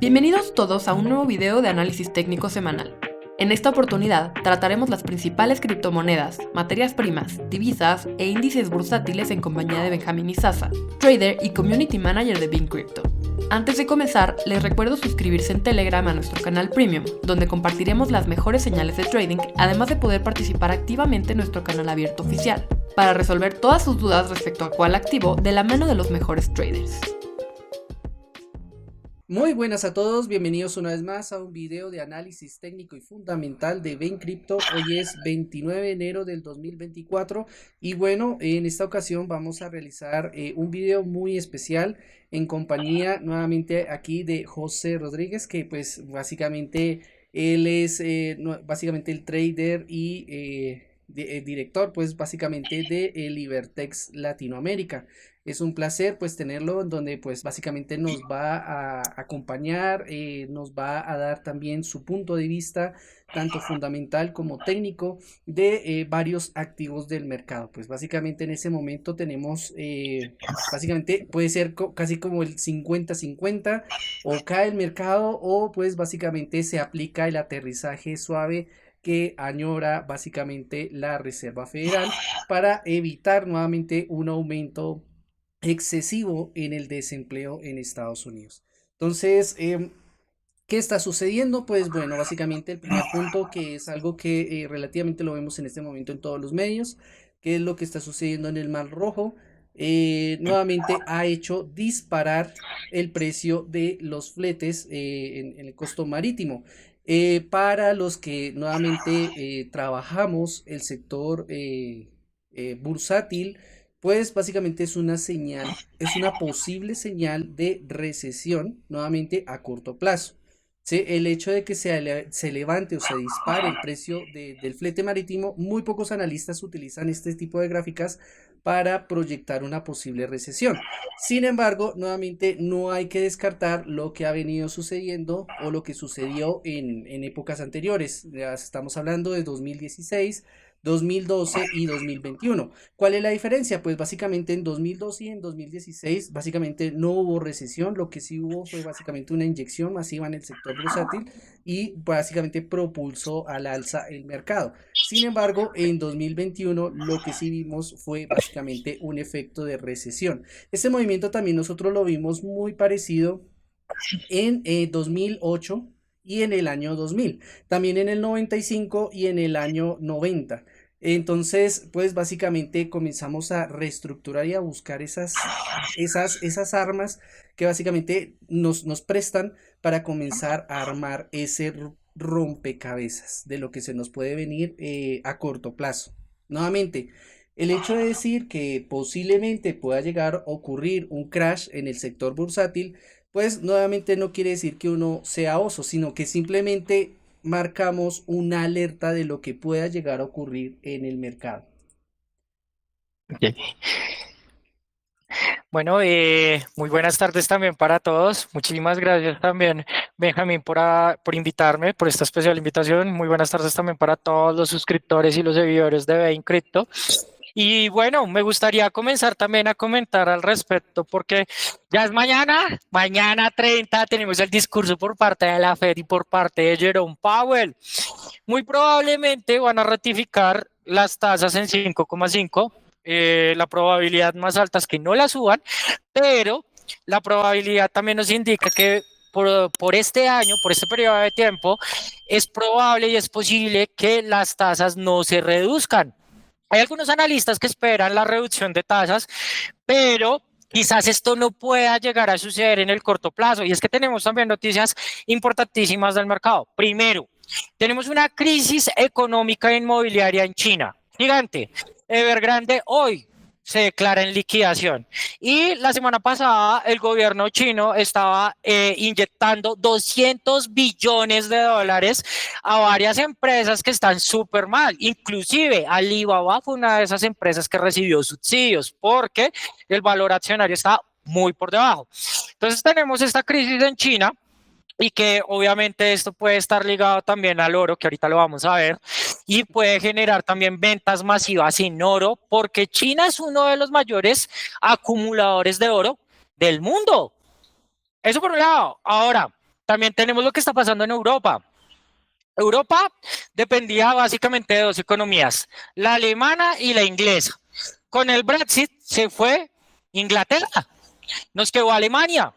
Bienvenidos todos a un nuevo video de análisis técnico semanal. En esta oportunidad trataremos las principales criptomonedas, materias primas, divisas e índices bursátiles en compañía de Benjamín Izaza, trader y community manager de Bean Crypto. Antes de comenzar, les recuerdo suscribirse en Telegram a nuestro canal Premium, donde compartiremos las mejores señales de trading, además de poder participar activamente en nuestro canal abierto oficial, para resolver todas sus dudas respecto a cuál activo de la mano de los mejores traders. Muy buenas a todos, bienvenidos una vez más a un video de análisis técnico y fundamental de Bean Crypto. Hoy es 29 de enero del 2024 y bueno, en esta ocasión vamos a realizar un video muy especial en compañía nuevamente aquí de José Rodríguez, que pues básicamente él es básicamente el trader y director pues básicamente de Libertex Latinoamérica. Es un placer pues tenerlo en donde pues básicamente nos va a acompañar, nos va a dar también su punto de vista tanto fundamental como técnico de varios activos del mercado. Pues básicamente en ese momento tenemos básicamente puede ser casi como el 50-50, o cae el mercado o pues básicamente se aplica el aterrizaje suave que añora básicamente la Reserva Federal para evitar nuevamente un aumento excesivo en el desempleo en Estados Unidos. Entonces, ¿qué está sucediendo? Pues bueno, básicamente el primer punto, que es algo que relativamente lo vemos en este momento en todos los medios, que es lo que está sucediendo en el Mar Rojo. Nuevamente ha hecho disparar el precio de los fletes en el costo marítimo. Para los que nuevamente trabajamos el sector bursátil, pues básicamente es una señal, es una posible señal de recesión nuevamente a corto plazo. ¿Sí? El hecho de que se levante o se dispare el precio del flete marítimo, muy pocos analistas utilizan este tipo de gráficas para proyectar una posible recesión. Sin embargo, nuevamente no hay que descartar lo que ha venido sucediendo o lo que sucedió en épocas anteriores. Ya estamos hablando de 2016, 2012 y 2021. ¿Cuál es la diferencia? Pues básicamente en 2012 y en 2016 básicamente no hubo recesión, lo que sí hubo fue básicamente una inyección masiva en el sector bursátil y básicamente propulsó al alza el mercado. Sin embargo, en 2021 lo que sí vimos fue básicamente un efecto de recesión. Este movimiento también nosotros lo vimos muy parecido en 2008 y en el año 2000, también en el 95 y en el año 90. Entonces, pues básicamente comenzamos a reestructurar y a buscar esas armas que básicamente nos prestan para comenzar a armar ese rompecabezas de lo que se nos puede venir a corto plazo. Nuevamente, el hecho de decir que posiblemente pueda llegar a ocurrir un crash en el sector bursátil, pues nuevamente no quiere decir que uno sea oso, sino que simplemente marcamos una alerta de lo que pueda llegar a ocurrir en el mercado. Ok. Bueno, muy buenas tardes también para todos. Muchísimas gracias también, Benjamín, por invitarme, por esta especial invitación. Muy buenas tardes también para todos los suscriptores y los seguidores de Bean Crypto. Y bueno, me gustaría comenzar también a comentar al respecto, porque ya es mañana 30, tenemos el discurso por parte de la Fed y por parte de Jerome Powell. Muy probablemente van a ratificar las tasas en 5,5. La probabilidad más alta es que no la suban, pero la probabilidad también nos indica que por este año, por este periodo de tiempo, es probable y es posible que las tasas no se reduzcan. Hay algunos analistas que esperan la reducción de tasas, pero quizás esto no pueda llegar a suceder en el corto plazo. Y es que tenemos también noticias importantísimas del mercado. Primero, tenemos una crisis económica e inmobiliaria en China, gigante. Evergrande hoy se declara en liquidación. Y la semana pasada el gobierno chino estaba inyectando 200 billones de dólares a varias empresas que están súper mal. Inclusive Alibaba fue una de esas empresas que recibió subsidios porque el valor accionario está muy por debajo. Entonces tenemos esta crisis en China y que obviamente esto puede estar ligado también al oro, que ahorita lo vamos a ver, y puede generar también ventas masivas en oro, porque China es uno de los mayores acumuladores de oro del mundo. Eso por un lado. Ahora, También tenemos lo que está pasando en Europa. Europa dependía básicamente de dos economías, la alemana y la inglesa. Con el Brexit se fue Inglaterra, nos quedó Alemania.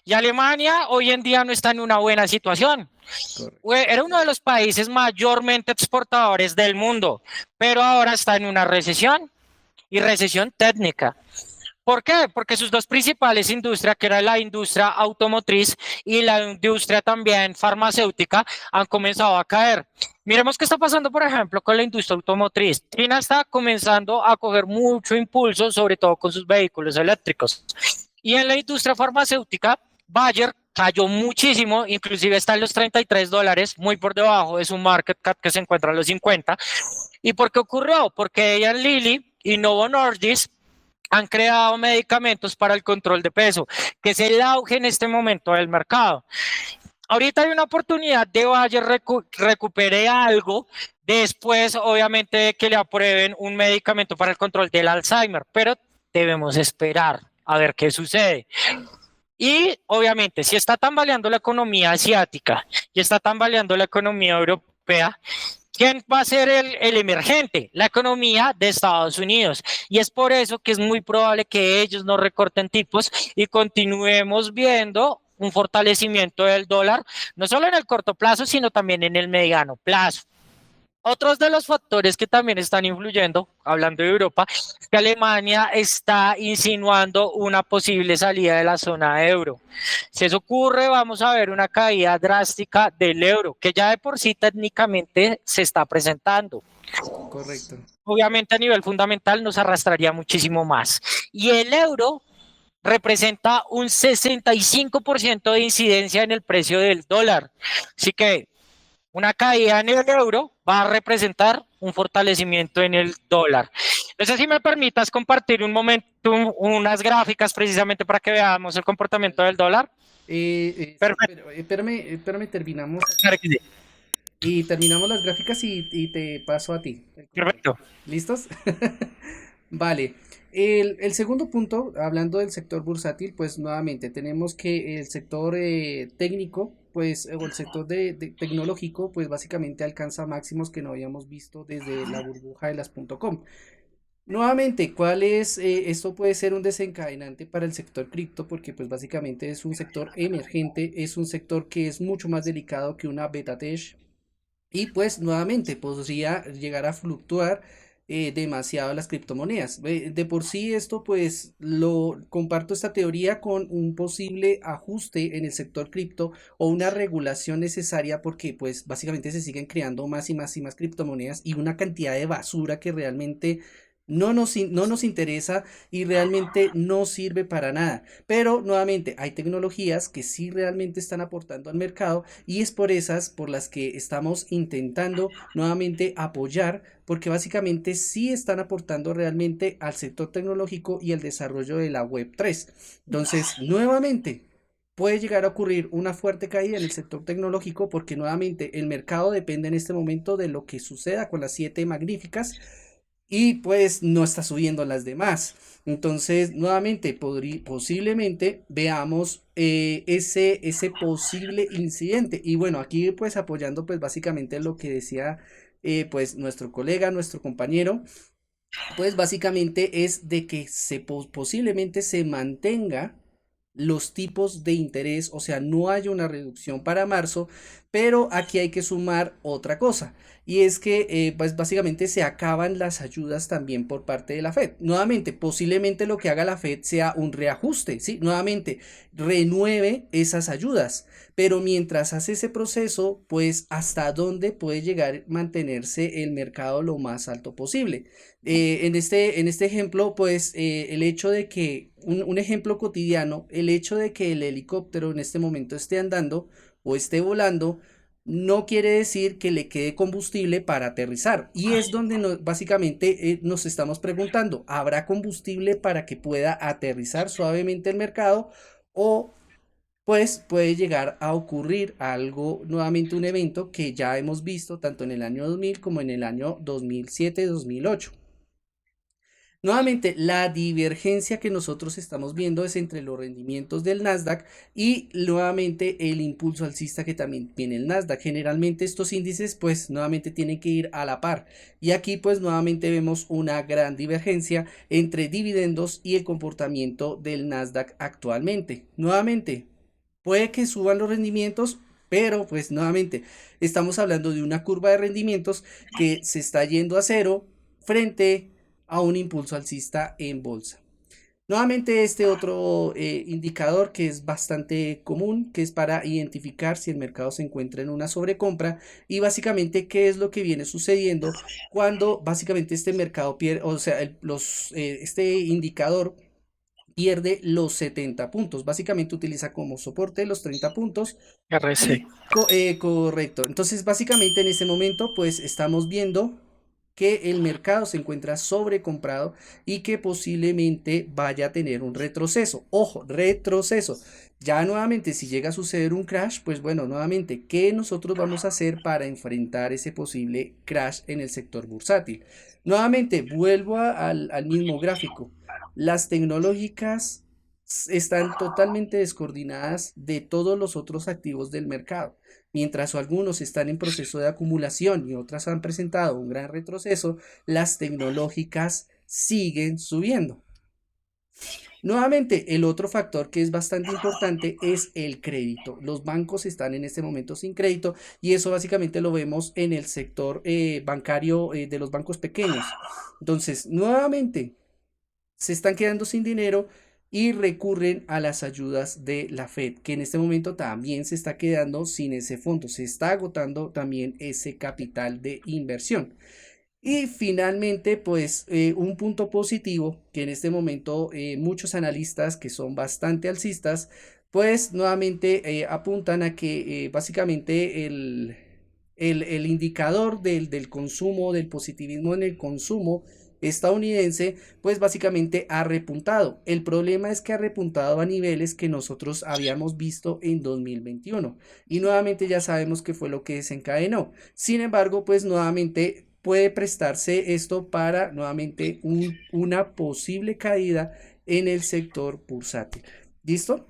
Y Alemania hoy en día no está en una buena situación. Correcto. Era uno de los países mayormente exportadores del mundo, pero ahora está en una recesión y recesión técnica. ¿Por qué? Porque sus dos principales industrias, que era la industria automotriz y la industria también farmacéutica, han comenzado a caer. Miremos qué está pasando, por ejemplo, con la industria automotriz. China está comenzando a coger mucho impulso, sobre todo con sus vehículos eléctricos. Y en la industria farmacéutica, Bayer cayó muchísimo, inclusive está en los $33, muy por debajo de su market cap que se encuentra en los 50. ¿Y por qué ocurrió? Porque ella, Lilly y Novo Nordisk han creado medicamentos para el control de peso, que es el auge en este momento del mercado. Ahorita hay una oportunidad de Bayer recupere algo después, obviamente, de que le aprueben un medicamento para el control del Alzheimer, pero debemos esperar a ver qué sucede. Y obviamente, si está tambaleando la economía asiática y está tambaleando la economía europea, ¿quién va a ser el emergente? La economía de Estados Unidos. Y es por eso que es muy probable que ellos no recorten tipos y continuemos viendo un fortalecimiento del dólar, no solo en el corto plazo, sino también en el mediano plazo. Otros de los factores que también están influyendo, hablando de Europa, es que Alemania está insinuando una posible salida de la zona euro. Si eso ocurre, vamos a ver una caída drástica del euro, que ya de por sí técnicamente se está presentando. Correcto. Obviamente a nivel fundamental nos arrastraría muchísimo más. Y el euro representa un 65% de incidencia en el precio del dólar. Así que una caída en el euro va a representar un fortalecimiento en el dólar. No sé si me permitas compartir un momento, unas gráficas precisamente para que veamos el comportamiento del dólar. Sí, pero espérame, terminamos Perfecto. y terminamos las gráficas y te paso a ti el control. Perfecto. ¿Listos? Vale. El segundo punto, hablando del sector bursátil, pues nuevamente tenemos que el sector técnico, pues, o el sector tecnológico, pues básicamente alcanza máximos que no habíamos visto desde la burbuja de las .com. Nuevamente, ¿cuál es? Esto puede ser un desencadenante para el sector cripto porque pues básicamente es un sector emergente, es un sector que es mucho más delicado que una beta test y pues nuevamente podría llegar a fluctuar demasiado las criptomonedas. De por sí esto pues lo comparto esta teoría con un posible ajuste en el sector cripto o una regulación necesaria porque pues básicamente se siguen creando más y más y más criptomonedas y una cantidad de basura que realmente no nos interesa y realmente no sirve para nada. Pero nuevamente hay tecnologías que sí realmente están aportando al mercado y es por esas por las que estamos intentando nuevamente apoyar porque básicamente sí están aportando realmente al sector tecnológico y al desarrollo de la Web3. Entonces, nuevamente, puede llegar a ocurrir una fuerte caída en el sector tecnológico porque nuevamente el mercado depende en este momento de lo que suceda con las siete magníficas y pues no está subiendo las demás. Entonces, nuevamente, posiblemente veamos ese posible incidente. Y bueno, aquí pues apoyando pues básicamente lo que decía pues nuestro colega, nuestro compañero, pues básicamente es de que posiblemente se mantenga los tipos de interés, o sea, no hay una reducción para marzo, pero aquí hay que sumar otra cosa, y es que pues básicamente se acaban las ayudas también por parte de la Fed. Nuevamente, posiblemente lo que haga la Fed sea un reajuste, ¿sí? Nuevamente, renueve esas ayudas, pero mientras hace ese proceso, pues hasta dónde puede llegar a mantenerse el mercado lo más alto posible. En este ejemplo, pues el hecho de que, un ejemplo cotidiano, el hecho de que el helicóptero en este momento esté andando o esté volando, no quiere decir que le quede combustible para aterrizar. Y es donde básicamente nos estamos preguntando, ¿habrá combustible para que pueda aterrizar suavemente el mercado? O pues puede llegar a ocurrir algo, nuevamente un evento que ya hemos visto tanto en el año 2000 como en el año 2007-2008. Nuevamente, la divergencia que nosotros estamos viendo es entre los rendimientos del Nasdaq y nuevamente el impulso alcista que también tiene el Nasdaq. Generalmente estos índices pues nuevamente tienen que ir a la par. Y aquí pues nuevamente vemos una gran divergencia entre dividendos y el comportamiento del Nasdaq actualmente. Nuevamente, puede que suban los rendimientos, pero pues nuevamente estamos hablando de una curva de rendimientos que se está yendo a cero frente a un impulso alcista en bolsa. Nuevamente este otro indicador que es bastante común, que es para identificar si el mercado se encuentra en una sobrecompra y básicamente qué es lo que viene sucediendo cuando básicamente este mercado pierde, o sea, este indicador pierde los 70 puntos. Básicamente utiliza como soporte los 30 puntos RC. y correcto. Entonces, básicamente en ese momento, pues estamos viendo que el mercado se encuentra sobrecomprado y que posiblemente vaya a tener un retroceso. Ojo, retroceso. Ya nuevamente, si llega a suceder un crash, pues bueno, nuevamente, ¿qué nosotros vamos a hacer para enfrentar ese posible crash en el sector bursátil? Nuevamente, vuelvo al mismo gráfico. Las tecnológicas están totalmente descoordinadas de todos los otros activos del mercado. Mientras algunos están en proceso de acumulación y otras han presentado un gran retroceso, las tecnológicas siguen subiendo. Nuevamente, el otro factor que es bastante importante es el crédito. Los bancos están en este momento sin crédito y eso básicamente lo vemos en el sector bancario de los bancos pequeños. Entonces, nuevamente, se están quedando sin dinero y recurren a las ayudas de la Fed, que en este momento también se está quedando sin ese fondo, se está agotando también ese capital de inversión. Y finalmente, pues un punto positivo que en este momento muchos analistas que son bastante alcistas, pues nuevamente apuntan a que básicamente el indicador del consumo, del positivismo en el consumo estadounidense, pues básicamente ha repuntado. El problema es que ha repuntado a niveles que nosotros habíamos visto en 2021 y nuevamente ya sabemos que fue lo que desencadenó. Sin embargo, pues nuevamente puede prestarse esto para nuevamente una posible caída en el sector bursátil. ¿Listo?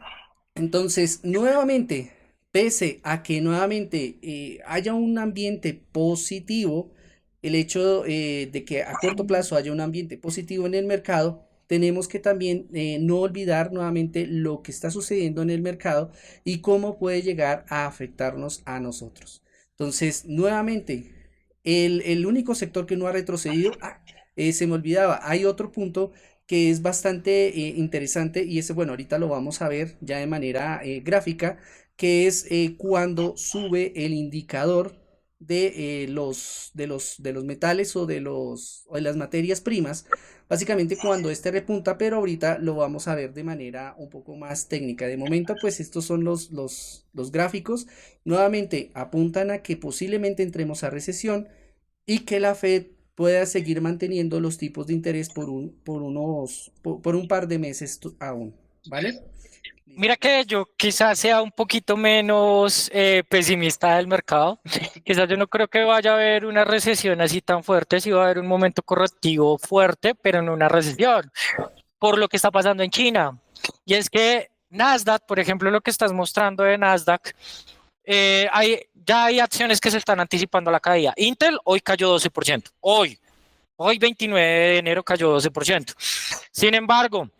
Entonces, nuevamente, pese a que nuevamente haya un ambiente positivo, el hecho de que a corto plazo haya un ambiente positivo en el mercado, tenemos que también no olvidar nuevamente lo que está sucediendo en el mercado y cómo puede llegar a afectarnos a nosotros. Entonces, nuevamente, el único sector que no ha retrocedido, se me olvidaba, hay otro punto que es bastante interesante y ese, bueno, ahorita lo vamos a ver ya de manera gráfica, que es cuando sube el indicador de los metales o de las materias primas, básicamente cuando este repunta, pero ahorita lo vamos a ver de manera un poco más técnica. De momento, pues estos son los gráficos. Nuevamente apuntan a que posiblemente entremos a recesión y que la Fed pueda seguir manteniendo los tipos de interés por un par de meses aún, ¿vale? Mira Listo. que yo quizás sea un poquito menos pesimista del mercado. Quizás yo no creo que vaya a haber una recesión así tan fuerte, sí va a haber un momento correctivo fuerte, pero no una recesión, por lo que está pasando en China. Y es que Nasdaq, por ejemplo, lo que estás mostrando de Nasdaq, ya hay acciones que se están anticipando a la caída. Intel hoy cayó 12%. Hoy 29 de enero cayó 12%. Sin embargo,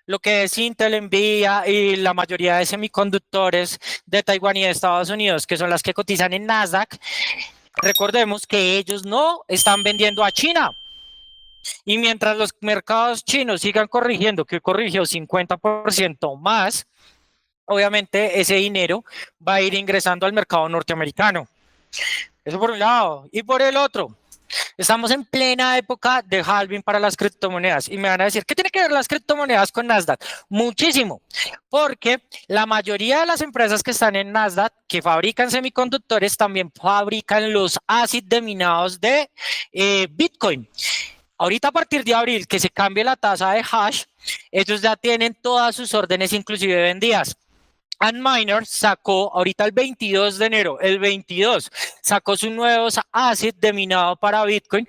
lo que es Intel, Nvidia y la mayoría de semiconductores de Taiwán y de Estados Unidos, que son las que cotizan en Nasdaq, recordemos que ellos no están vendiendo a China. Y mientras los mercados chinos sigan corrigiendo, que corrigió 50% más, obviamente ese dinero va a ir ingresando al mercado norteamericano. Eso por un lado. Y por el otro, estamos en plena época de halving para las criptomonedas y me van a decir, ¿qué tiene que ver las criptomonedas con Nasdaq? Muchísimo, porque la mayoría de las empresas que están en Nasdaq, que fabrican semiconductores, también fabrican los ASIC de minados de Bitcoin. Ahorita a partir de abril que se cambie la tasa de hash, ellos ya tienen todas sus órdenes inclusive vendidas. Antminer sacó ahorita el 22 de enero, el 22, sacó sus nuevos assets de minado para Bitcoin.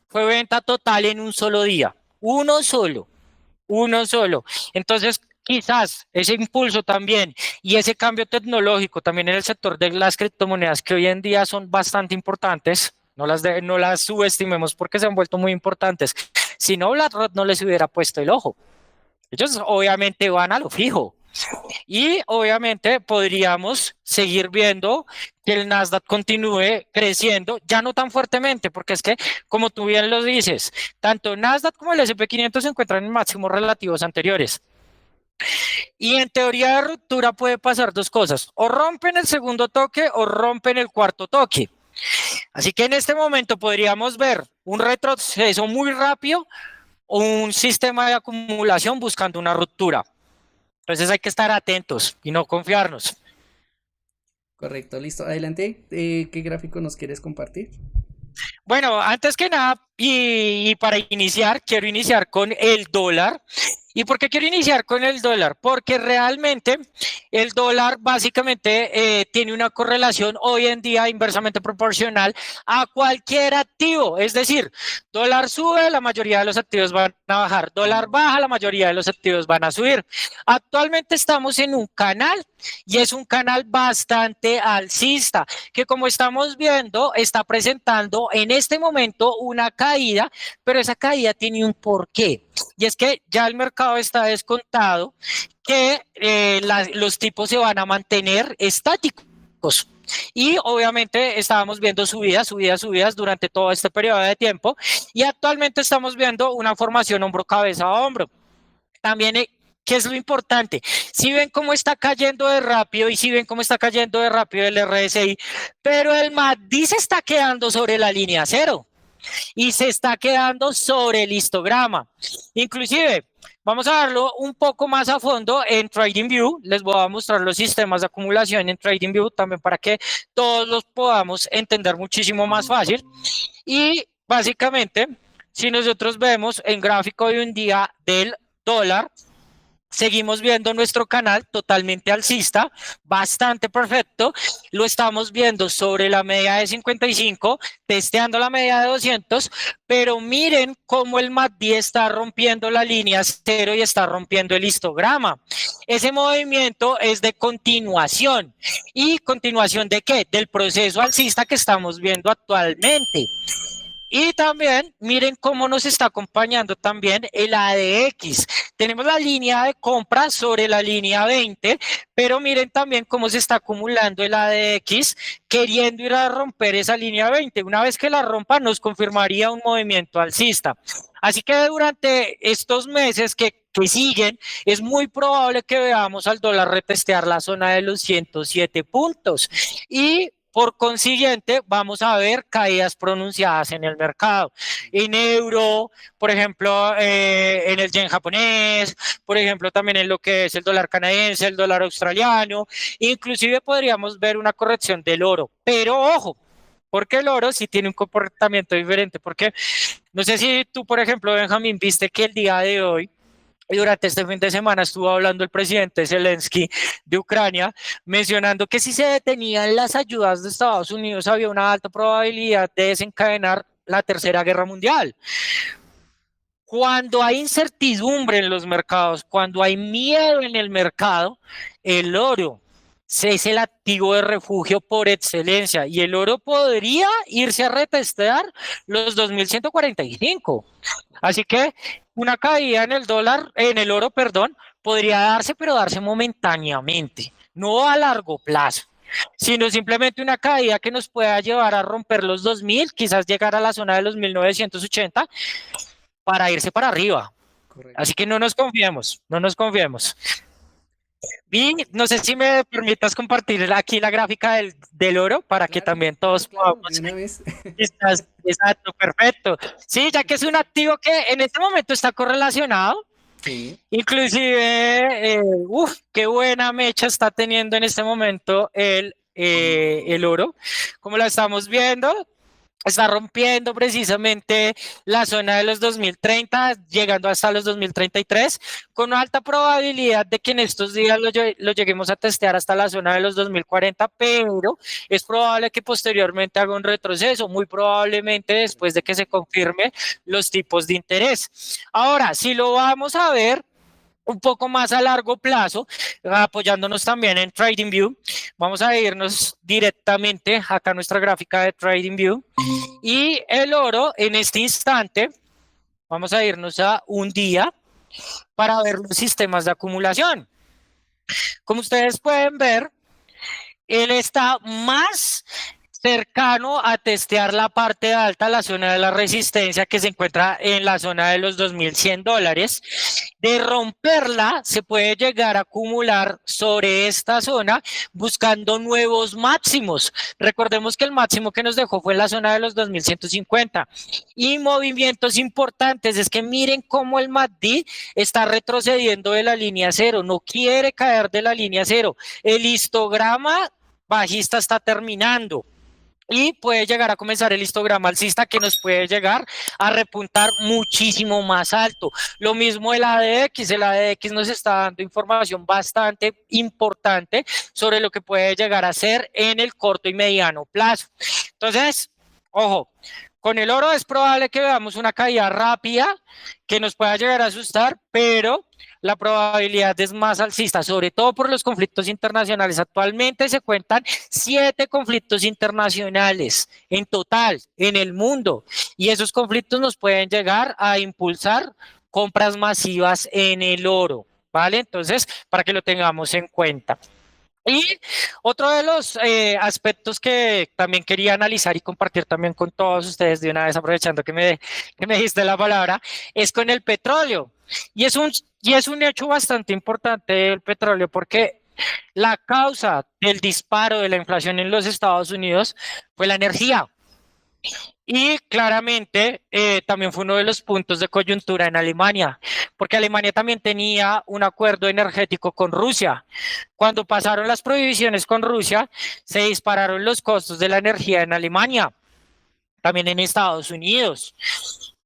Fue venta total en un solo día. uno solo, uno solo. Entonces, quizás ese impulso también y ese cambio tecnológico también en el sector de las criptomonedas que hoy en día son bastante importantes, no las subestimemos porque se han vuelto muy importantes. Si no, BlackRock no les hubiera puesto el ojo. Ellos obviamente van a lo fijo. Y obviamente podríamos seguir viendo que el Nasdaq continúe creciendo, ya no tan fuertemente, porque es que, como tú bien lo dices, tanto Nasdaq como el S&P 500 se encuentran en máximos relativos anteriores. Y en teoría de ruptura puede pasar dos cosas, o rompen el segundo toque o rompen el cuarto toque. Así que en este momento podríamos ver un retroceso muy rápido o un sistema de acumulación buscando una ruptura. Entonces hay que estar atentos y no confiarnos. Correcto, listo. Adelante. ¿Qué gráfico nos quieres compartir? Bueno, antes que nada, y para iniciar, quiero iniciar con el dólar. ¿Y por qué quiero iniciar con el dólar? Porque realmente el dólar básicamente tiene una correlación hoy en día inversamente proporcional a cualquier activo. Es decir, dólar sube, la mayoría de los activos van a bajar. Dólar baja, la mayoría de los activos van a subir. Actualmente estamos en un canal y es un canal bastante alcista, que como estamos viendo está presentando en este momento una caída, pero esa caída tiene un porqué. Y es que ya el mercado está descontado que los tipos se van a mantener estáticos. Y obviamente estábamos viendo subidas durante todo este periodo de tiempo y actualmente estamos viendo una formación hombro cabeza a hombro. También ¿qué es lo importante? Si ven cómo está cayendo de rápido y si ven cómo está cayendo de rápido el RSI, pero el MACD se está quedando sobre la línea cero y se está quedando sobre el histograma. Inclusive, vamos a verlo un poco más a fondo en TradingView. Les voy a mostrar los sistemas de acumulación en TradingView también para que todos los podamos entender muchísimo más fácil. Y básicamente, si nosotros vemos en gráfico de un día del dólar, seguimos viendo nuestro canal totalmente alcista, bastante perfecto. Lo estamos viendo sobre la media de 55, testeando la media de 200, pero miren cómo el MACD está rompiendo la línea cero y está rompiendo el histograma. Ese movimiento es de continuación. ¿Y continuación de qué? Del proceso alcista que estamos viendo actualmente. Y también miren cómo nos está acompañando también el ADX. Tenemos la línea de compra sobre la línea 20, pero miren también cómo se está acumulando el ADX queriendo ir a romper esa línea 20. Una vez que la rompa nos confirmaría un movimiento alcista. Así que durante estos meses que siguen, es muy probable que veamos al dólar retestear la zona de los 107 puntos. Y por consiguiente, vamos a ver caídas pronunciadas en el mercado. En euro, por ejemplo, en el yen japonés, por ejemplo, también en lo que es el dólar canadiense, el dólar australiano. Inclusive podríamos ver una corrección del oro. Pero ojo, porque el oro sí tiene un comportamiento diferente. Porque no sé si tú, por ejemplo, Benjamín, viste que el día de hoy, y durante este fin de semana estuvo hablando el presidente Zelensky de Ucrania, mencionando que si se detenían las ayudas de Estados Unidos había una alta probabilidad de desencadenar la Tercera Guerra Mundial. Cuando hay incertidumbre en los mercados, cuando hay miedo en el mercado, el oro es el activo de refugio por excelencia y el oro podría irse a retestear los 2145. Así que una caída en el dólar, en el oro, perdón, podría darse, pero darse momentáneamente, no a largo plazo, sino simplemente una caída que nos pueda llevar a romper los 2000, quizás llegar a la zona de los 1980 para irse para arriba. Correcto. Así que no nos confiemos, no nos confiemos. Y no sé si me permitas compartir aquí la gráfica del oro para que también todos podamos. De una vez. Exacto, perfecto. Sí, ya que es un activo que en este momento está correlacionado. Sí. Inclusive, qué buena mecha está teniendo en este momento el oro. Como la estamos viendo, está rompiendo precisamente la zona de los 2030, llegando hasta los 2033, con una alta probabilidad de que en estos días lo lleguemos a testear hasta la zona de los 2040, pero es probable que posteriormente haga un retroceso, muy probablemente después de que se confirme los tipos de interés. Ahora, si lo vamos a ver un poco más a largo plazo, apoyándonos también en TradingView. Vamos a irnos directamente acá a nuestra gráfica de TradingView y el oro en este instante, vamos a irnos a un día para ver los sistemas de acumulación. Como ustedes pueden ver, él está más cercano a testear la parte alta, la zona de la resistencia que se encuentra en la zona de los $2,100. De romperla, se puede llegar a acumular sobre esta zona buscando nuevos máximos. Recordemos que el máximo que nos dejó fue en la zona de los 2,150. Y movimientos importantes es que miren cómo el MACD está retrocediendo de la línea cero, no quiere caer de la línea cero. El histograma bajista está terminando y puede llegar a comenzar el histograma alcista que nos puede llegar a repuntar muchísimo más alto. Lo mismo el ADX nos está dando información bastante importante sobre lo que puede llegar a ser en el corto y mediano plazo. Entonces, ojo, con el oro es probable que veamos una caída rápida que nos pueda llegar a asustar, pero la probabilidad es más alcista, sobre todo por los conflictos internacionales. Actualmente se cuentan 7 conflictos internacionales en total en el mundo y esos conflictos nos pueden llegar a impulsar compras masivas en el oro, ¿vale? Entonces, para que lo tengamos en cuenta. Y otro de los aspectos que también quería analizar y compartir también con todos ustedes de una vez, aprovechando que me diste la palabra, es con el petróleo. Y es un hecho bastante importante el petróleo porque la causa del disparo de la inflación en los Estados Unidos fue la energía. Y claramente también fue uno de los puntos de coyuntura en Alemania, porque Alemania también tenía un acuerdo energético con Rusia. Cuando pasaron las prohibiciones con Rusia, se dispararon los costos de la energía en Alemania, también en Estados Unidos.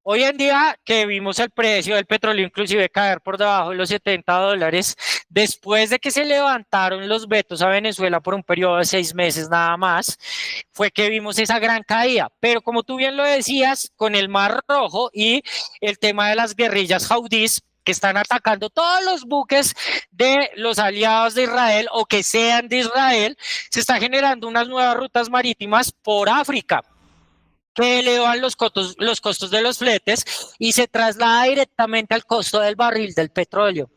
Hoy en día que vimos el precio del petróleo inclusive caer por debajo de los $70, después de que se levantaron los vetos a Venezuela por un periodo de 6 meses nada más, fue que vimos esa gran caída. Pero como tú bien lo decías, con el Mar Rojo y el tema de las guerrillas jaudíes, que están atacando todos los buques de los aliados de Israel o que sean de Israel, se está generando unas nuevas rutas marítimas por África que elevan los costos de los fletes y se traslada directamente al costo del barril del petróleo.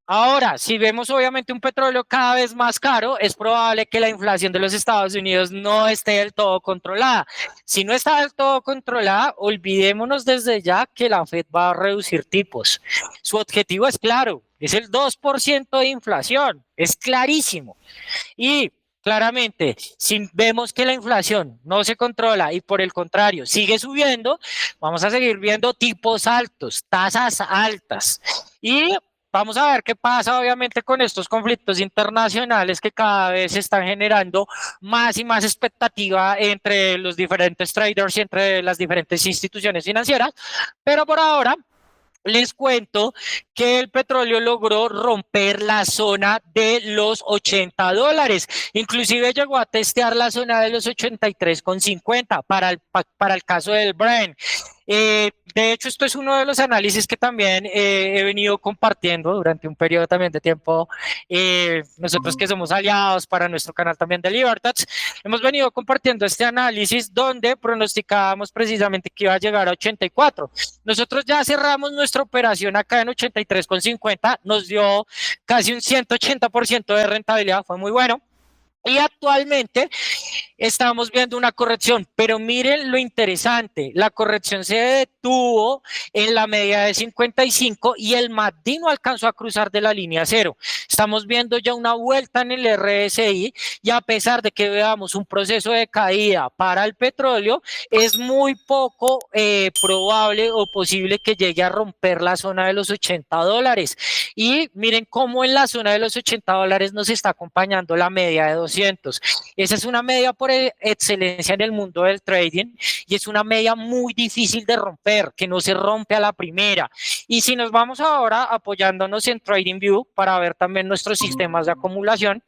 Ahora, si vemos obviamente un petróleo cada vez más caro, es probable que la inflación de los Estados Unidos no esté del todo controlada. Si no está del todo controlada, olvidémonos desde ya que la Fed va a reducir tipos. Su objetivo es claro, es el 2% de inflación, es clarísimo. Y claramente, si vemos que la inflación no se controla y por el contrario sigue subiendo, vamos a seguir viendo tipos altos, tasas altas. Y vamos a ver qué pasa, obviamente, con estos conflictos internacionales que cada vez están generando más y más expectativa entre los diferentes traders y entre las diferentes instituciones financieras. Pero por ahora, les cuento que el petróleo logró romper la zona de los $80. Inclusive llegó a testear la zona de los 83,50 para el caso del Brent. De hecho, esto es uno de los análisis que también he venido compartiendo durante un periodo también de tiempo. Nosotros que somos aliados para nuestro canal también de Libertats, hemos venido compartiendo este análisis donde pronosticábamos precisamente que iba a llegar a 84. Nosotros ya cerramos nuestra operación acá en 83,50, nos dio casi un 180% de rentabilidad, fue muy bueno. Y actualmente estamos viendo una corrección, pero miren lo interesante, la corrección se detuvo en la media de 55 y el MACD no alcanzó a cruzar de la línea cero. Estamos viendo ya una vuelta en el RSI y a pesar de que veamos un proceso de caída para el petróleo, es muy poco probable o posible que llegue a romper la zona de los $80. Y miren cómo en la zona de los $80 nos está acompañando la media de 200. Esa es una media por excelencia en el mundo del trading y es una media muy difícil de romper, que no se rompe a la primera. Y si nos vamos ahora apoyándonos en TradingView para ver también nuestros sistemas de acumulación,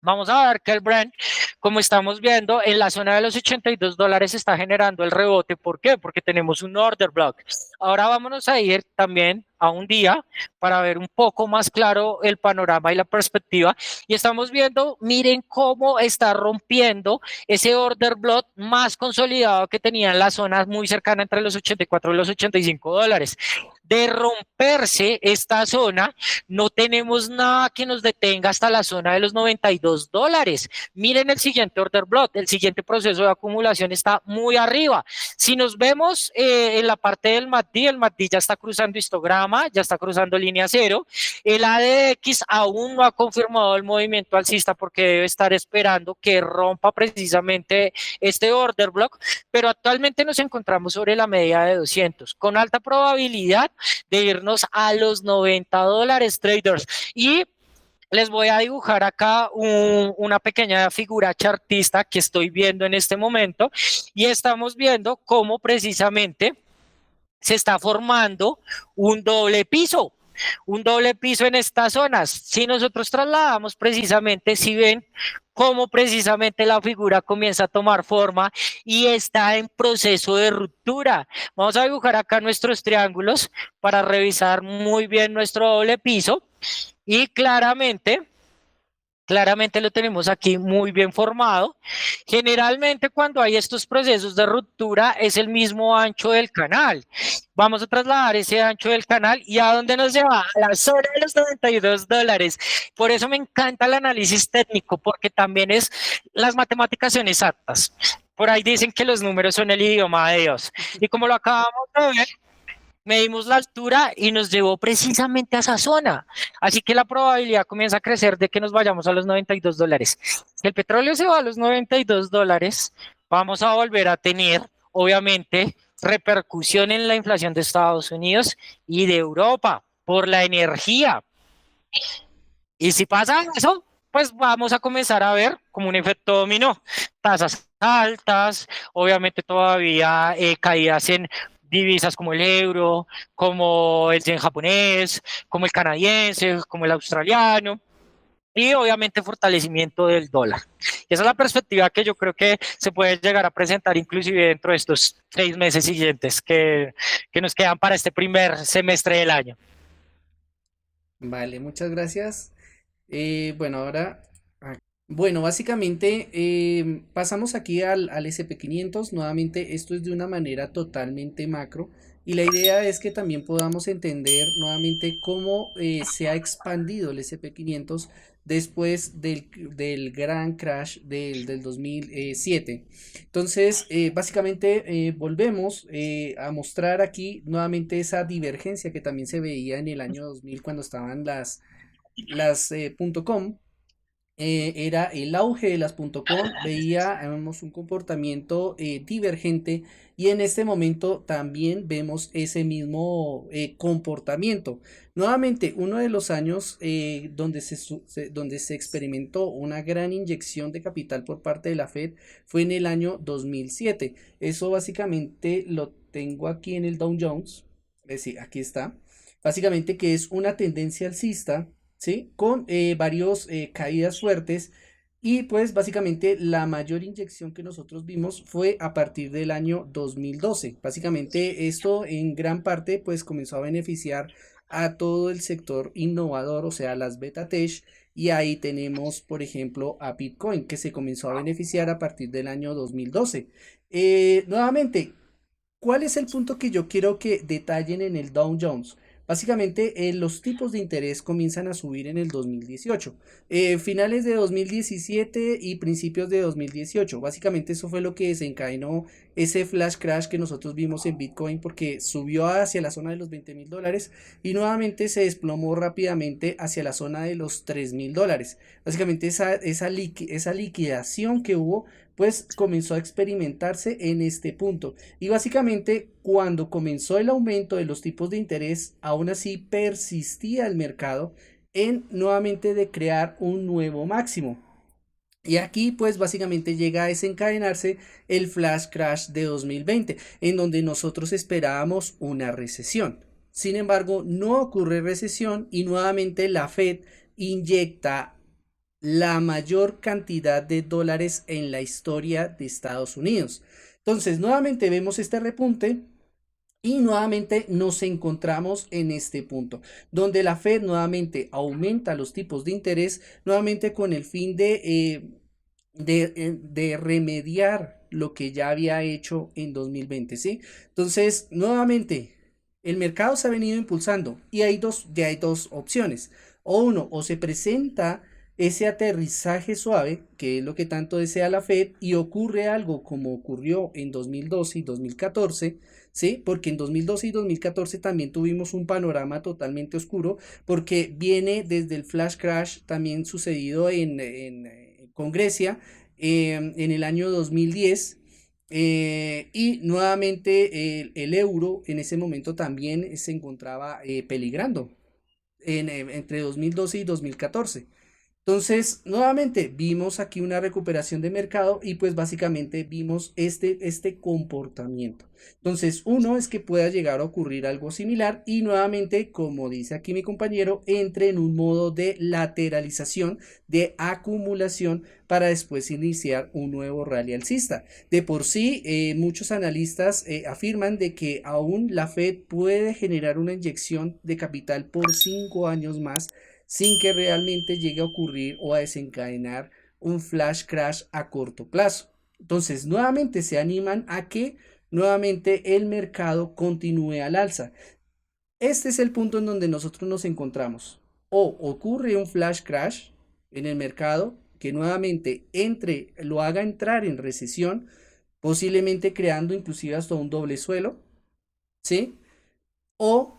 vamos a ver que el Brent, como estamos viendo, en la zona de los $82 está generando el rebote. ¿Por qué? Porque tenemos un order block. Ahora vámonos a ir también a un día para ver un poco más claro el panorama y la perspectiva. Y estamos viendo, miren cómo está rompiendo ese order block más consolidado que tenía en la zona muy cercana entre los 84 y los $85. De romperse esta zona, no tenemos nada que nos detenga hasta la zona de los $92. Miren el siguiente order block, el siguiente proceso de acumulación está muy arriba. Si nos vemos en la parte del MACD, el MACD ya está cruzando histograma, ya está cruzando línea cero. El ADX aún no ha confirmado el movimiento alcista porque debe estar esperando que rompa precisamente este order block, pero actualmente nos encontramos sobre la media de 200, con alta probabilidad de irnos a los $90 traders. Y les voy a dibujar acá una pequeña figura chartista que estoy viendo en este momento y estamos viendo cómo precisamente se está formando un doble piso. Un doble piso en estas zonas. Si nosotros trasladamos precisamente, si ven cómo precisamente la figura comienza a tomar forma y está en proceso de ruptura. Vamos a dibujar acá nuestros triángulos para revisar muy bien nuestro doble piso y claramente lo tenemos aquí muy bien formado. Generalmente cuando hay estos procesos de ruptura es el mismo ancho del canal. Vamos a trasladar ese ancho del canal y ¿a dónde nos lleva? A la zona de los $92. Por eso me encanta el análisis técnico, porque también es las matemáticas son exactas. Por ahí dicen que los números son el idioma de Dios. Y como lo acabamos de ver, medimos la altura y nos llevó precisamente a esa zona. Así que la probabilidad comienza a crecer de que nos vayamos a los $92. Si el petróleo se va a los $92, vamos a volver a tener, obviamente, repercusión en la inflación de Estados Unidos y de Europa por la energía. Y si pasa eso, pues vamos a comenzar a ver como un efecto dominó. Tasas altas, obviamente todavía caídas en divisas como el euro, como el yen japonés, como el canadiense, como el australiano y obviamente fortalecimiento del dólar. Y esa es la perspectiva que yo creo que se puede llegar a presentar inclusive dentro de estos 6 meses siguientes que nos quedan para este primer semestre del año. Vale, muchas gracias. Bueno, ahora, bueno, básicamente pasamos aquí al SP500. Nuevamente, esto es de una manera totalmente macro. Y la idea es que también podamos entender nuevamente cómo se ha expandido el SP500 después del gran crash del 2007. Entonces, básicamente volvemos a mostrar aquí nuevamente esa divergencia que también se veía en el año 2000 cuando estaban las .com. Era el auge de las .com, veíamos un comportamiento divergente y en este momento también vemos ese mismo comportamiento. Nuevamente, uno de los años donde se experimentó una gran inyección de capital por parte de la Fed fue en el año 2007. Eso básicamente lo tengo aquí en el Dow Jones. Sí, aquí está. Básicamente que es una tendencia alcista, ¿sí? Con varios caídas fuertes y pues básicamente la mayor inyección que nosotros vimos fue a partir del año 2012. Básicamente esto en gran parte pues comenzó a beneficiar a todo el sector innovador, o sea, las beta tech, y ahí tenemos por ejemplo a Bitcoin que se comenzó a beneficiar a partir del año 2012. Nuevamente, ¿cuál es el punto que yo quiero que detallen en el Dow Jones? básicamente los tipos de interés comienzan a subir en el 2018, finales de 2017 y principios de 2018. Básicamente eso fue lo que desencadenó ese flash crash que nosotros vimos en Bitcoin porque subió hacia la zona de los $20.000 y nuevamente se desplomó rápidamente hacia la zona de los $3.000. Básicamente esa liquidación que hubo pues comenzó a experimentarse en este punto. Y básicamente cuando comenzó el aumento de los tipos de interés, aún así persistía el mercado en nuevamente de crear un nuevo máximo. Y aquí pues básicamente llega a desencadenarse el flash crash de 2020, en donde nosotros esperábamos una recesión. Sin embargo, no ocurre recesión y nuevamente la Fed inyecta la mayor cantidad de dólares en la historia de Estados Unidos. Entonces, nuevamente vemos este repunte y nuevamente nos encontramos en este punto, donde la Fed nuevamente aumenta los tipos de interés, nuevamente con el fin de remediar lo que ya había hecho en 2020, ¿sí? Entonces, nuevamente, el mercado se ha venido impulsando y ya hay dos opciones. O uno, o se presenta ese aterrizaje suave, que es lo que tanto desea la Fed, y ocurre algo como ocurrió en 2012 y 2014, ¿sí? Porque en 2012 y 2014 también tuvimos un panorama totalmente oscuro, porque viene desde el flash crash también sucedido con Grecia en el año 2010. Y nuevamente el euro en ese momento también se encontraba peligrando entre 2012 y 2014. Entonces, nuevamente vimos aquí una recuperación de mercado y pues básicamente vimos este comportamiento. Entonces, uno es que pueda llegar a ocurrir algo similar y nuevamente, como dice aquí mi compañero, entre en un modo de lateralización, de acumulación para después iniciar un nuevo rally alcista. De por sí, muchos analistas afirman de que aún la Fed puede generar una inyección de capital por 5 años más sin que realmente llegue a ocurrir o a desencadenar un flash crash a corto plazo. Entonces, nuevamente se animan a que nuevamente el mercado continúe al alza. Este es el punto en donde nosotros nos encontramos. O ocurre un flash crash en el mercado que nuevamente lo haga entrar en recesión, posiblemente creando inclusive hasta un doble suelo, ¿sí? O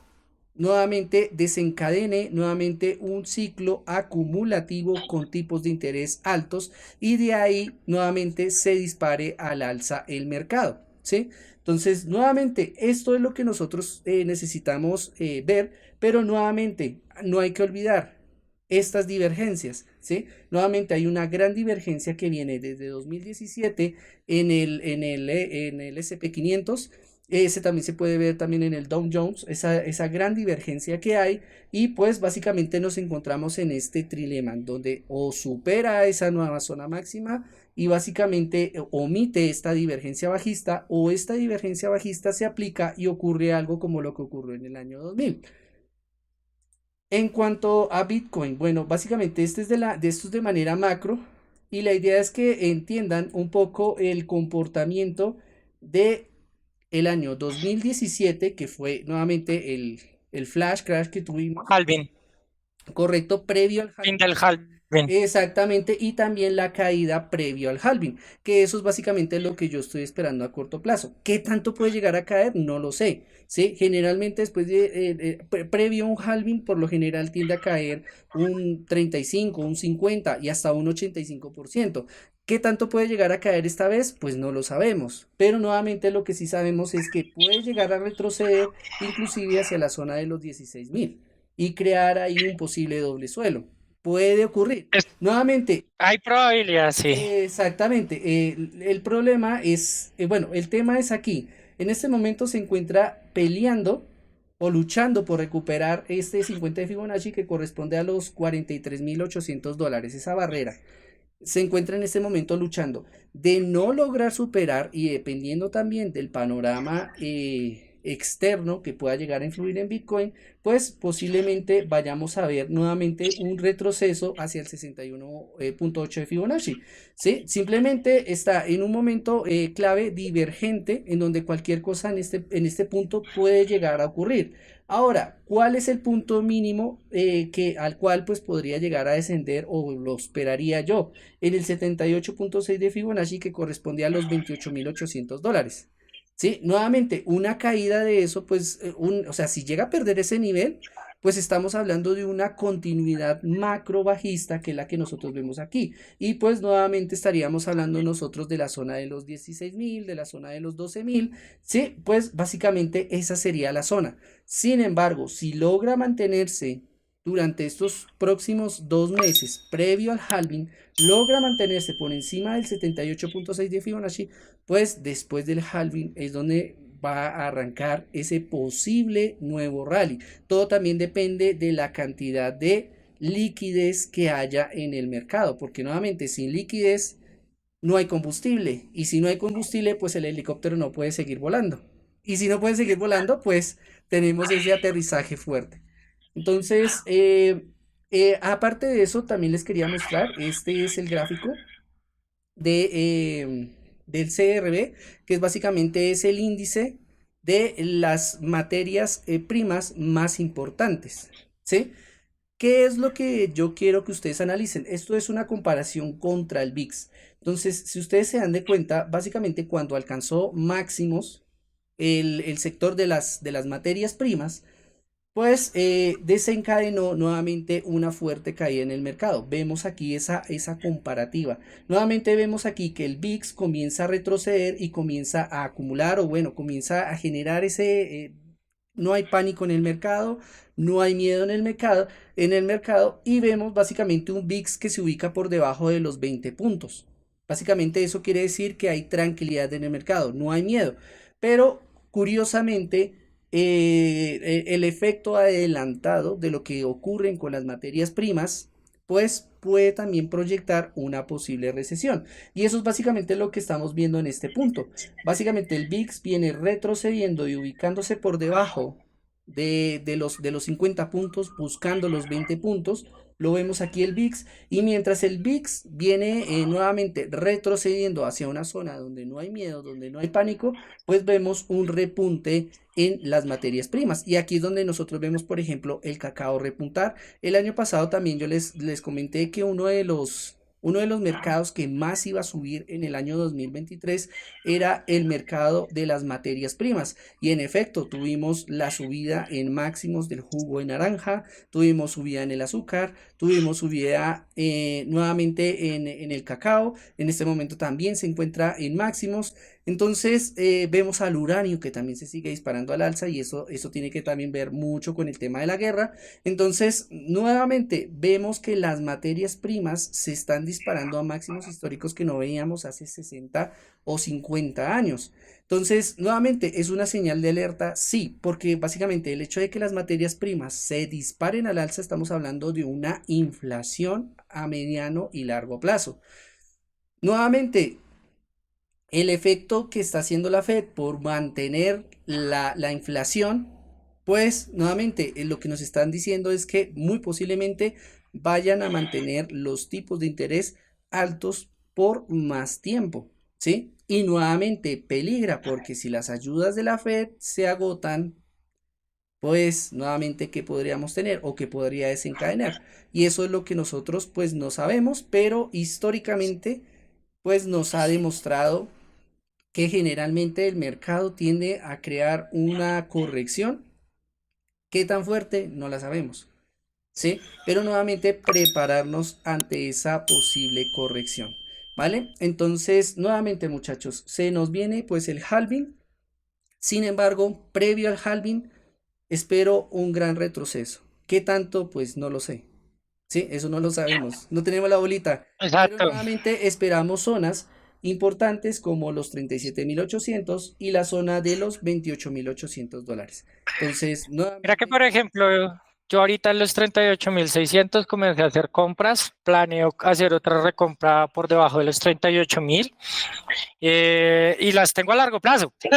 nuevamente desencadene nuevamente un ciclo acumulativo con tipos de interés altos y de ahí nuevamente se dispare al alza el mercado, ¿sí? Entonces, nuevamente, esto es lo que nosotros necesitamos ver, pero nuevamente no hay que olvidar estas divergencias, ¿sí? Nuevamente hay una gran divergencia que viene desde 2017 en el SP 500. Ese también se puede ver también en el Dow Jones, esa gran divergencia que hay y pues básicamente nos encontramos en este trilema donde o supera esa nueva zona máxima y básicamente omite esta divergencia bajista o esta divergencia bajista se aplica y ocurre algo como lo que ocurrió en el año 2000. En cuanto a Bitcoin, bueno, básicamente esto es de manera macro y la idea es que entiendan un poco el comportamiento de el año 2017, que fue nuevamente el flash crash que tuvimos, Halving, correcto, previo al fin halving. del halving. Exactamente, y también la caída previo al halving, que eso es básicamente lo que yo estoy esperando a corto plazo. ¿Qué tanto puede llegar a caer? No lo sé. ¿Sí? Generalmente después previo a un halving, por lo general tiende a caer un 35, un 50 y hasta un 85%. ¿Qué tanto puede llegar a caer esta vez? Pues no lo sabemos. Pero nuevamente lo que sí sabemos es que puede llegar a retroceder inclusive hacia la zona de los 16.000 y crear ahí un posible doble suelo. Puede ocurrir. Es- Nuevamente, Hay probabilidad, sí. exactamente. El problema es, bueno, el tema es aquí. En este momento se encuentra peleando o luchando por recuperar este 50 de Fibonacci que corresponde a los $43.800, esa barrera. Se encuentra en este momento luchando de no lograr superar y dependiendo también del panorama externo que pueda llegar a influir en Bitcoin, pues posiblemente vayamos a ver nuevamente un retroceso hacia el 61.8 de Fibonacci. ¿Sí? Simplemente está en un momento clave divergente en donde cualquier cosa en este punto puede llegar a ocurrir. Ahora, ¿cuál es el punto mínimo al cual pues podría llegar a descender o lo esperaría yo? En el 78.6 de Fibonacci que corresponde a los 28.800 dólares. Sí, nuevamente, una caída de eso, pues, o sea, si llega a perder ese nivel, pues estamos hablando de una continuidad macro bajista que es la que nosotros vemos aquí. Y pues nuevamente estaríamos hablando nosotros de la zona de los 16.000, de la zona de los 12.000. Sí, pues básicamente esa sería la zona. Sin embargo, si logra mantenerse durante estos próximos 2 meses, previo al halving, logra mantenerse por encima del 78.6 de Fibonacci, pues después del halving es donde va a arrancar ese posible nuevo rally. Todo también depende de la cantidad de liquidez que haya en el mercado, porque nuevamente sin liquidez no hay combustible, y si no hay combustible, pues el helicóptero no puede seguir volando. Y si no puede seguir volando, pues tenemos ese aterrizaje fuerte. Entonces, aparte de eso, también les quería mostrar, este es el gráfico del CRB, que es básicamente es el índice de las materias primas más importantes, ¿sí? ¿Qué es lo que yo quiero que ustedes analicen? Esto es una comparación contra el VIX. Entonces, si ustedes se dan de cuenta, básicamente cuando alcanzó máximos el sector de las materias primas, pues desencadenó nuevamente una fuerte caída en el mercado. Vemos aquí esa comparativa. Nuevamente vemos aquí que el VIX comienza a retroceder y comienza a acumular o bueno, comienza a generar no hay pánico en el mercado, no hay miedo en el mercado y vemos básicamente un VIX que se ubica por debajo de los 20 puntos. Básicamente eso quiere decir que hay tranquilidad en el mercado, no hay miedo. Pero curiosamente el efecto adelantado de lo que ocurre con las materias primas, pues puede también proyectar una posible recesión. Y eso es básicamente lo que estamos viendo en este punto. Básicamente el VIX viene retrocediendo y ubicándose por debajo de los 50 puntos, buscando los 20 puntos. Lo vemos aquí el VIX. Y mientras el VIX viene nuevamente retrocediendo hacia una zona donde no hay miedo, donde no hay pánico, pues vemos un repunte en las materias primas. Y aquí es donde nosotros vemos, por ejemplo, el cacao repuntar. El año pasado también yo les comenté que uno de los mercados que más iba a subir en el año 2023 era el mercado de las materias primas. Y en efecto, tuvimos la subida en máximos del jugo de naranja, tuvimos subida en el azúcar, tuvimos subida nuevamente en el cacao. En este momento también se encuentra en máximos. Entonces vemos al uranio que también se sigue disparando al alza y eso tiene que también ver mucho con el tema de la guerra. Entonces, nuevamente vemos que las materias primas se están disparando a máximos históricos que no veíamos hace 60 o 50 años. Entonces, nuevamente, ¿es una señal de alerta? Sí, porque básicamente el hecho de que las materias primas se disparen al alza, estamos hablando de una inflación a mediano y largo plazo. Nuevamente, el efecto que está haciendo la Fed por mantener la inflación, pues nuevamente lo que nos están diciendo es que muy posiblemente vayan a mantener los tipos de interés altos por más tiempo, ¿sí? Y nuevamente peligra porque si las ayudas de la Fed se agotan, pues nuevamente qué podríamos tener o qué podría desencadenar. Y eso es lo que nosotros pues no sabemos, pero históricamente pues nos ha demostrado que generalmente el mercado tiende a crear una corrección. ¿Qué tan fuerte? No la sabemos, ¿sí? Pero nuevamente prepararnos ante esa posible corrección, ¿vale? Entonces, nuevamente muchachos, se nos viene pues el halving. Sin embargo, previo al halving, espero un gran retroceso. ¿Qué tanto? Pues no lo sé. Sí, eso no lo sabemos, no tenemos la bolita, pero Exacto. nuevamente esperamos zonas importantes como los 37.800 y la zona de los 28.800 dólares. Entonces, Mira que, nuevamente, por ejemplo, yo ahorita en los 38.600 comencé a hacer compras, planeo hacer otra recompra por debajo de los 38.000 y las tengo a largo plazo. sí,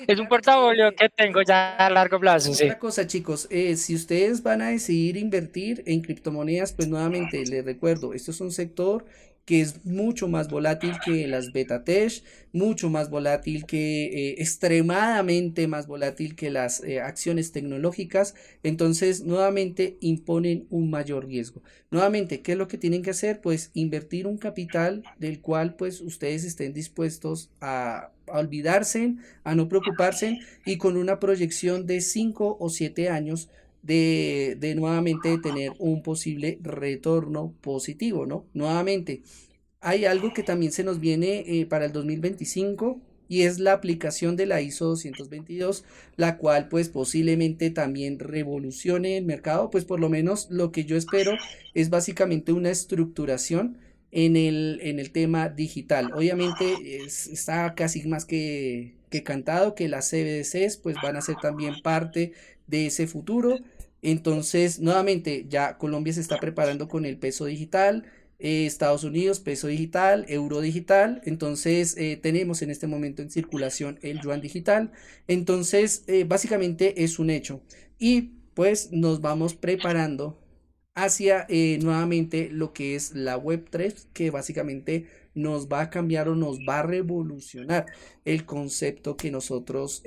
Es un claro, portafolio nuevamente. que tengo ya a largo plazo, sí. Otra cosa, chicos, si ustedes van a decidir invertir en criptomonedas, pues nuevamente les recuerdo, esto es un sector que es mucho más volátil que las beta test, mucho más volátil que, extremadamente más volátil que las acciones tecnológicas. Entonces, nuevamente imponen un mayor riesgo. Nuevamente, ¿qué es lo que tienen que hacer? Pues invertir un capital del cual pues ustedes estén dispuestos a olvidarse, a no preocuparse y con una proyección de 5 o 7 años de nuevamente tener un posible retorno positivo, ¿no? Nuevamente, hay algo que también se nos viene para el 2025 y es la aplicación de la ISO 222, la cual pues posiblemente también revolucione el mercado, pues por lo menos lo que yo espero es básicamente una estructuración en el tema digital. Obviamente está casi más que cantado que las CBDCs pues van a ser también parte de ese futuro. Entonces, nuevamente, ya Colombia se está preparando con el peso digital, Estados Unidos, peso digital, euro digital. Entonces, tenemos en este momento en circulación el yuan digital. Entonces, básicamente es un hecho. Y pues nos vamos preparando hacia nuevamente lo que es la Web3, que básicamente nos va a cambiar o nos va a revolucionar el concepto que nosotros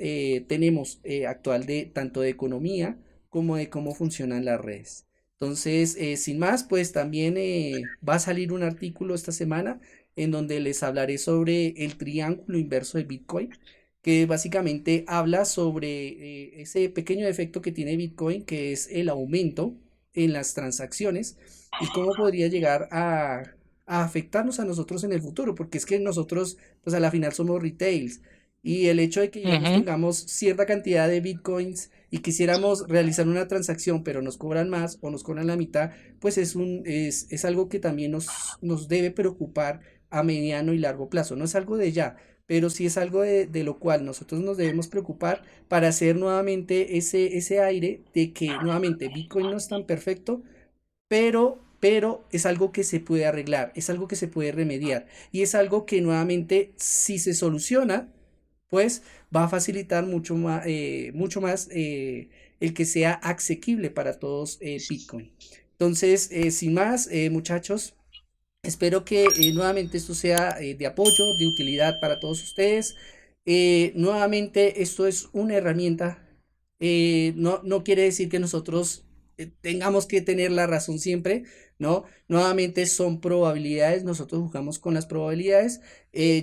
tenemos actual de tanto de economía como de cómo funcionan las redes. Entonces, sin más, pues también va a salir un artículo esta semana en donde les hablaré sobre el triángulo inverso de Bitcoin, que básicamente habla sobre ese pequeño efecto que tiene Bitcoin, que es el aumento en las transacciones y cómo podría llegar a afectarnos a nosotros en el futuro, porque es que nosotros, pues a la final somos retails y el hecho de que, digamos, Ujú. tengamos cierta cantidad de bitcoins y quisiéramos realizar una transacción, pero nos cobran más o nos cobran la mitad, pues es algo que también nos debe preocupar a mediano y largo plazo. No es algo de ya, pero sí es algo de lo cual nosotros nos debemos preocupar para hacer nuevamente ese aire de que nuevamente Bitcoin no es tan perfecto, pero es algo que se puede arreglar, es algo que se puede remediar y es algo que nuevamente si se soluciona, pues va a facilitar mucho más el que sea asequible para todos Bitcoin. Entonces, sin más, muchachos, espero que nuevamente esto sea de apoyo, de utilidad para todos ustedes. Nuevamente, esto es una herramienta. No quiere decir que nosotros tengamos que tener la razón siempre, ¿no? Nuevamente son probabilidades, nosotros jugamos con las probabilidades.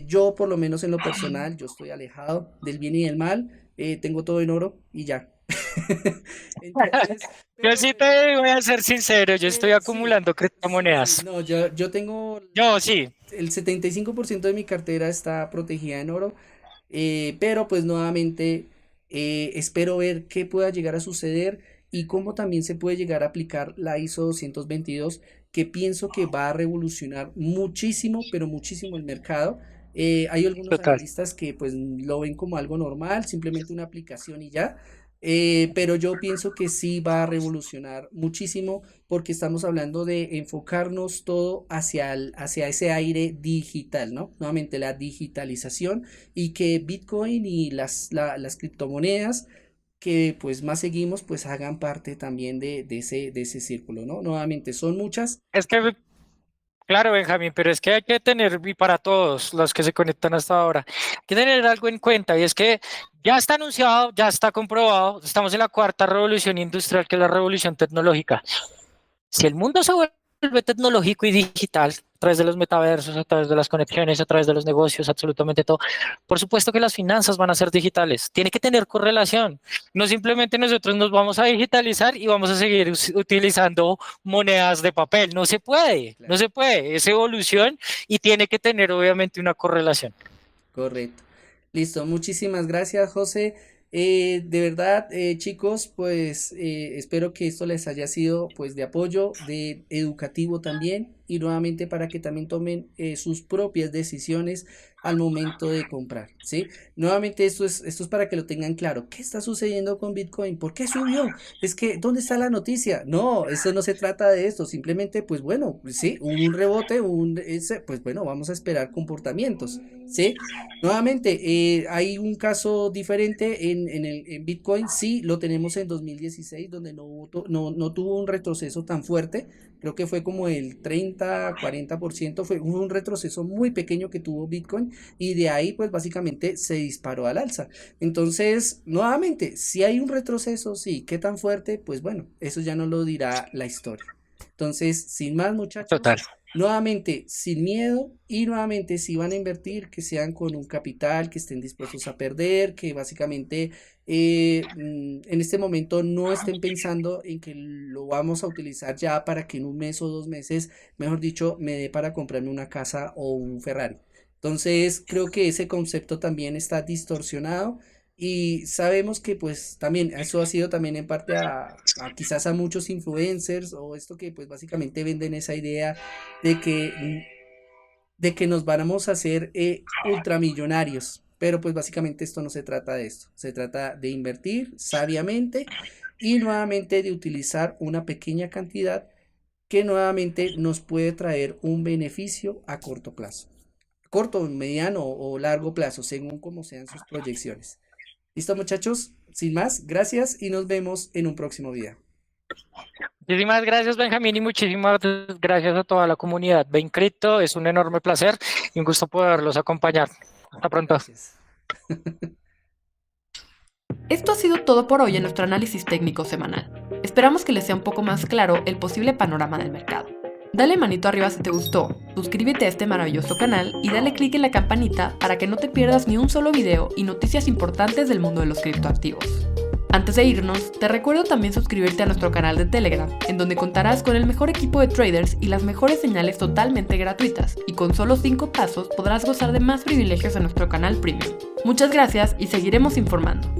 Yo, por lo menos en lo personal, yo estoy alejado del bien y del mal. Tengo todo en oro y ya. Entonces, Yo pero, sí pero, te voy a ser sincero, yo estoy pero sí, acumulando sí, criptomonedas. no, yo tengo Yo sí. el 75% de mi cartera está protegida en oro, pero pues nuevamente espero ver qué pueda llegar a suceder y cómo también se puede llegar a aplicar la ISO 222, que pienso que va a revolucionar muchísimo, pero muchísimo el mercado. Hay algunos Total. analistas que pues lo ven como algo normal, simplemente una aplicación y ya. Pero yo pienso que sí va a revolucionar muchísimo porque estamos hablando de enfocarnos todo hacia ese aire digital, ¿no? Nuevamente la digitalización y que Bitcoin y las criptomonedas que pues más seguimos pues hagan parte también de ese círculo, ¿no? Nuevamente son muchas. Es que, claro, Benjamín, pero es que hay que tener, y para todos los que se conectan hasta ahora, hay que tener algo en cuenta, y es que ya está anunciado, ya está comprobado, estamos en la cuarta revolución industrial, que es la revolución tecnológica. Si el mundo se vuelve tecnológico y digital, a través de los metaversos, a través de las conexiones, a través de los negocios, absolutamente todo, por supuesto que las finanzas van a ser digitales. Tiene que tener correlación. No simplemente nosotros nos vamos a digitalizar y vamos a seguir utilizando monedas de papel. No se puede, no Claro. se puede. Es evolución y tiene que tener obviamente una correlación. Correcto. Listo, muchísimas gracias, José. De verdad, chicos, pues espero que esto les haya sido pues de apoyo, de educativo también y nuevamente para que también tomen sus propias decisiones al momento de comprar, ¿sí? Nuevamente esto es para que lo tengan claro. ¿Qué está sucediendo con Bitcoin? ¿Por qué subió? Es que, ¿dónde está la noticia? No, esto no se trata de esto, simplemente pues bueno, pues, sí, hubo un rebote, pues bueno, vamos a esperar comportamientos, ¿sí? Nuevamente, hay un caso diferente en Bitcoin, sí, lo tenemos en 2016, donde no tuvo un retroceso tan fuerte, creo que fue como el 30, 40%, fue un retroceso muy pequeño que tuvo Bitcoin y de ahí pues básicamente se disparó al alza. Entonces, nuevamente, si hay un retroceso, sí, ¿qué tan fuerte? Pues bueno, eso ya nos lo dirá la historia. Entonces, sin más muchachos, Total. nuevamente, sin miedo y nuevamente, si van a invertir, que sean con un capital, que estén dispuestos a perder, que básicamente en este momento no estén pensando en que lo vamos a utilizar ya para que en un mes o 2 meses, mejor dicho, me dé para comprarme una casa o un Ferrari. Entonces, creo que ese concepto también está distorsionado y sabemos que pues también eso ha sido también en parte a quizás a muchos influencers o esto que pues básicamente venden esa idea de que nos vamos a hacer ultramillonarios. Pero pues básicamente esto no se trata de esto. Se trata de invertir sabiamente y nuevamente de utilizar una pequeña cantidad que nuevamente nos puede traer un beneficio a corto plazo. Corto, mediano o largo plazo, según como sean sus proyecciones. Listo, muchachos, sin más, gracias y nos vemos en un próximo video. Muchísimas gracias, Benjamín, y muchísimas gracias a toda la comunidad de Cripto. Es un enorme placer y un gusto poderlos acompañar. Hasta pronto. Gracias. Esto ha sido todo por hoy en nuestro análisis técnico semanal. Esperamos que les sea un poco más claro el posible panorama del mercado. Dale manito arriba si te gustó, suscríbete a este maravilloso canal y dale click en la campanita para que no te pierdas ni un solo video y noticias importantes del mundo de los criptoactivos. Antes de irnos, te recuerdo también suscribirte a nuestro canal de Telegram, en donde contarás con el mejor equipo de traders y las mejores señales totalmente gratuitas, y con solo 5 pasos podrás gozar de más privilegios en nuestro canal premium. Muchas gracias y seguiremos informando.